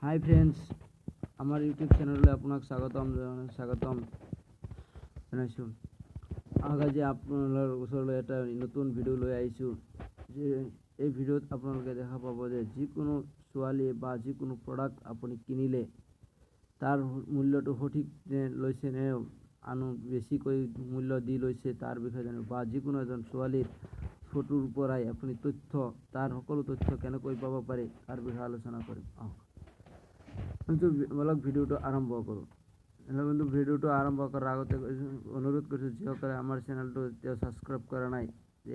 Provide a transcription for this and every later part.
হাই friends, আমাৰ YouTube চেনেললৈ আপোনাক স্বাগতম জনাইছোঁ। আজি আপোনালোকৰ ওচৰলৈ এটা নতুন ভিডিঅ' লৈ আহিছোঁ। যে এই ভিডিঅ'ত আপোনালোকে দেখা পাব যে যিকোনো ছোৱালী বা যিকোনো প্ৰডাক্ট আপুনি কিনিলে তাৰ মূল্যটো সঠিক লৈছে নে আনো বেছিকৈ মূল্য দি লৈছে তাৰ বিষয়ে জানিব, বা যিকোনো এজন ছোৱালীৰ ফটোৰ পৰাই আপুনি তথ্য তাৰ সকলো তথ্য কেনেকৈ পাব পাৰে তাৰ বিষয়ে আলোচনা কৰিম। কিন্তু বলক ভিডিঅ'টো আৰম্ভ কৰোঁ। কিন্তু ভিডিঅ'টো আৰম্ভ কৰাৰ আগতে অনুৰোধ কৰিছোঁ, যিসকলে আমাৰ চেনেলটো এতিয়াও ছাবস্ক্ৰাইব কৰা নাই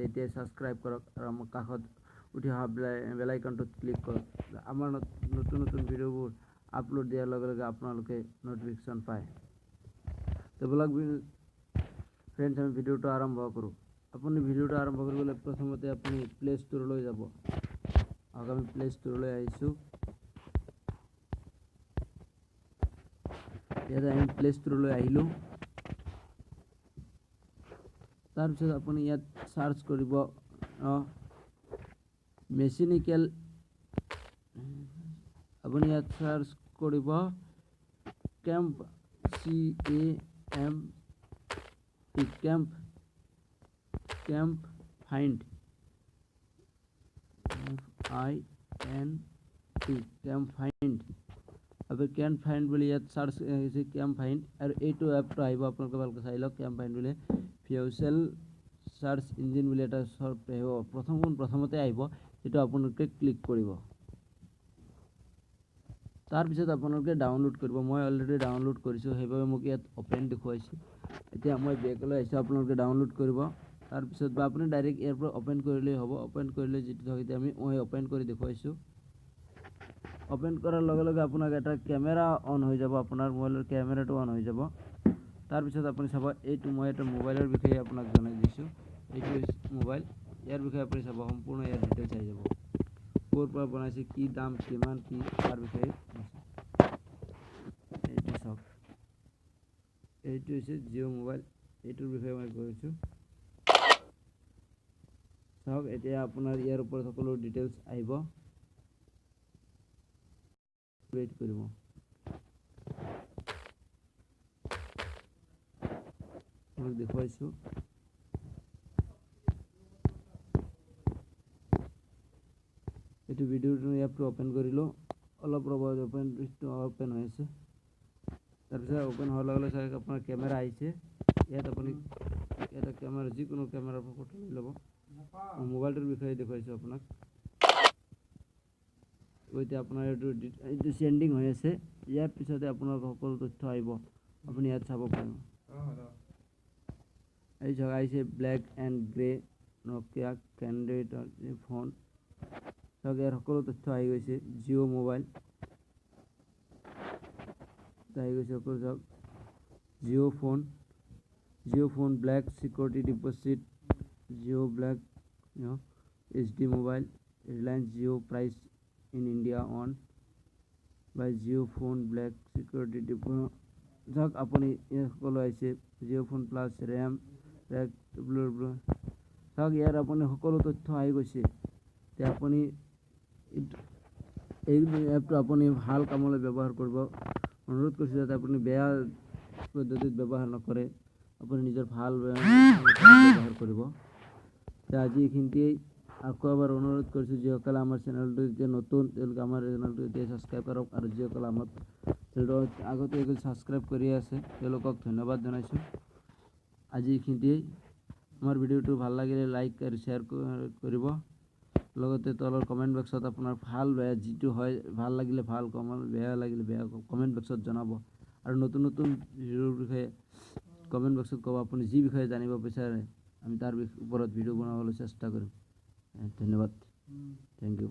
এতিয়াই ছাবস্ক্ৰাইব কৰক আৰু আমাৰ কাষত উঠি অহা বেল আইকনটোত ক্লিক কৰক। আমাৰ নতুন নতুন ভিডিঅ'বোৰ আপলোড দিয়াৰ লগে লগে আপোনালোকে নটিফিকেশ্যন পায়। তো বলক ফ্ৰেণ্ডছ, আমি ভিডিঅ'টো আৰম্ভ কৰোঁ। আপুনি ভিডিঅ'টো আৰম্ভ কৰিবলৈ প্ৰথমতে আপুনি প্লে ষ্ট'ৰলৈ যাব। আমি প্লে ষ্ট'ৰলৈ আহিছোঁ। ইয়াতে আমি প্লে ষ্ট'ৰলৈ আহিলোঁ। তাৰপিছত আপুনি ইয়াত চাৰ্চ কৰিব মেকানিকেল। আপুনি ইয়াত চাৰ্চ কৰিব camp, camp find, camp find. আপুনি কেম্প ফাইণ্ড বুলি ইয়াত চাৰ্চ হৈছে কেম্প ফাইণ্ড, আৰু এইটো এপটো আহিব। আপোনালোকে ভালকৈ চাই লওক। কেম্প ফাইণ্ড বুলি ফিউচেল চাৰ্চ ইঞ্জিন বুলি এটা আহিব। প্ৰথমতে আহিব, এইটো আপোনালোকে ক্লিক কৰিব। তাৰপিছত আপোনালোকে ডাউনলোড কৰিব। মই অলৰেডি ডাউনলোড কৰিছোঁ, সেইবাবে মোক ইয়াত অপেন দেখুৱাইছে। এতিয়া মই বেকলৈ আহিছোঁ। আপোনালোকে ডাউনলোড কৰিব। তাৰপিছত বা আপুনি ডাইৰেক্ট ইয়াৰ পৰা অপেন কৰিলেই হ'ব। অপেন কৰিলে যিটো থাকে, এতিয়া মই অপেন কৰি দেখুৱাইছোঁ। অপেন কৰাৰ লগে লগে আপোনাক এটা কেমেৰা অন হৈ যাব। আপোনাৰ মোবাইলৰ কেমেৰাটো অন হৈ যাব। তাৰপিছত আপুনি চাব, এইটো মই এটা মোবাইলৰ বিষয়ে আপোনাক জনাই দিছোঁ। এইটো মোবাইল, ইয়াৰ বিষয়ে আপুনি চাব, সম্পূৰ্ণ ইয়াৰ ডিটেইলছ আহি যাব। ক'ৰ পৰা বনাইছে, কি দাম, কিমান কি, তাৰ বিষয়ে এইটো চাওক। এইটো হৈছে জিঅ' মোবাইল, এইটোৰ বিষয়ে মই কৈছোঁ। চাওক, এতিয়া আপোনাৰ ইয়াৰ ওপৰত সকলো ডিটেইলছ আহিব। ৱেইট কৰিব। মই দেখুৱাইছোঁ। এইটো ভিডিঅ'টো এপটো অপেন কৰিলোঁ। অলপ ৰ'ব, অপেন হৈ আছে। তাৰপিছত অপেন হোৱাৰ লগে লগে চাওক, আপোনাৰ কেমেৰা আহিছে। ইয়াত আপুনি এটা কেমেৰা, যিকোনো কেমেৰাৰ পৰা ফটো লৈ ল'ব। মোবাইলটোৰ বিষয়ে দেখুৱাইছোঁ আপোনাক। এতিয়া আপোনাৰ এইটো চেণ্ডিং হৈ আছে। ইয়াৰ পিছতে আপোনাৰ সকলো তথ্য আহিব। আপুনি ইয়াত চাব পাৰিব। এই চাওক, আহিছে black and grey Nokia candidate phone. চাওক, ইয়াৰ সকলো তথ্য আহি গৈছে। জিঅ' মোবাইল আহি গৈছে সকলো। চাওক, Jio' phone black security deposit, Jio' black HD mobile, Reliance Jio' price in India on buy Jio' phone black security deposit. চাওক, আপুনি ইয়াত সকলো আহিছে। জিঅ' ফোন প্লাছ ৰেম চাওক, ইয়াৰ আপুনি সকলো তথ্য আহি গৈছে। এতিয়া আপুনি এই এপটো আপুনি ভাল কামলৈ ব্যৱহাৰ কৰিব। অনুৰোধ কৰিছোঁ যাতে আপুনি বেয়া পদ্ধতিত ব্যৱহাৰ নকৰে, আপুনি নিজৰ ভাল ব্যৱহাৰ কৰিব। আজি এইখিনিতেই। আকৌ এবাৰ অনুৰোধ কৰিছোঁ, যিসকলে আমাৰ চেনেলটো এতিয়া নতুন, তেওঁলোকে আমাৰ চেনেলটো এতিয়া ছাবস্ক্ৰাইব কৰক, আৰু যিসকলে আমাৰ চেনেলটো আগতীয়াকৈ ছাবস্ক্ৰাইব কৰি আছে তেওঁলোকক ধন্যবাদ জনাইছোঁ। আজি এইখিনিতেই। আমাৰ ভিডিঅ'টো ভাল লাগিলে লাইক আৰু শ্বেয়াৰ কৰিব। লগতে তলৰ কমেণ্ট বক্সত আপোনাৰ ভাল বেয়া যিটো হয়, ভাল লাগিলে ভাল কমেণ্ট, বেয়া লাগিলে বেয়া কমেণ্ট বক্সত জনাব। আৰু নতুন নতুন ভিডিঅ'ৰ বিষয়ে কমেণ্ট বক্সত ক'ব। আপুনি যি বিষয়ে জানিব বিচাৰে, আমি তাৰ ওপৰত ভিডিঅ' বনাবলৈ চেষ্টা কৰিম। ধন্যবাদ। Thank U.